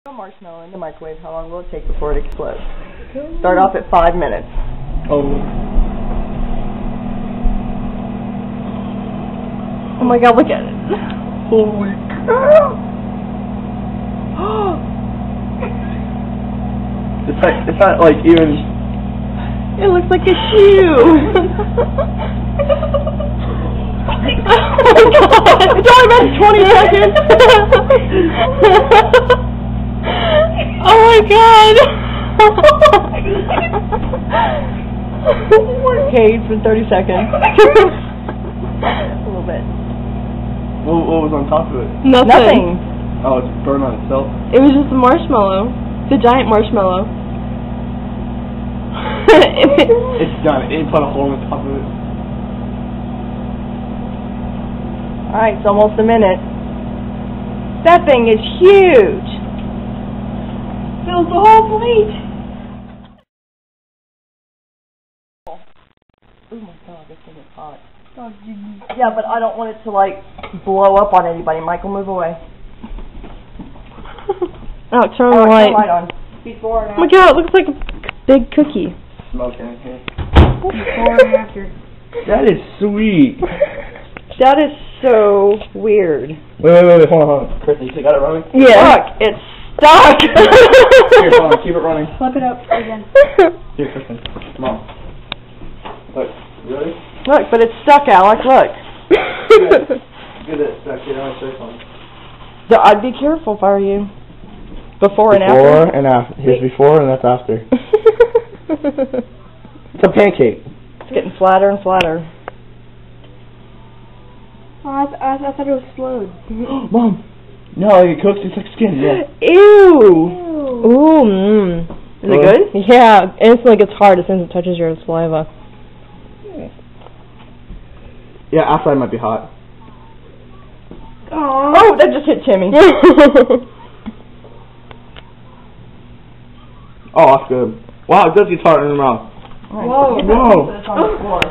Marshmallow in the microwave. How long will it take before it explodes? Start off at 5 minutes. Oh my god, look at it. Holy cow! It's not like even... It looks like a shoe! Oh my god! It's only been 20 seconds! Oh my god! Okay, for 30 seconds. A little bit. What was on top of it? Nothing. Oh, it's burned on itself? It was just a marshmallow. It's a giant marshmallow. It's done. It put a hole in the top of it. Alright, it's almost a minute. That thing is huge! Fills the whole plate! Oh my god, this thing is hot. Yeah, but I don't want it to, like, blow up on anybody. Michael, move away. Oh, turn the light. Turn the light on. Before and after. Oh my god, it looks like a big cookie. Smoking in here. Before and after. That is sweet. That is so weird. Wait, hold on. Kristen, you got it running? Yeah. Look, it's stuck! Here, hold on, keep it running. Flip it up again. Here, Kristen. Come on. Look, you ready? Look, but it's stuck, Alec, look. Get it stuck here on the phone. So I'd be careful if I were you. Before and Before after? and after. Here's before and that's after. It's a pancake. It's getting flatter and flatter. Oh, I thought it was slowed. Mom! No, it cooks, it's like skin, yeah. Ew! Ooh, mmm. Is it good? Yeah, instantly gets hard as soon as it touches your saliva. Yeah, outside might be hot. Oh, that just hit Timmy. Oh, that's good. Wow, it does get hard in the mouth. Whoa. Whoa. It's on the floor.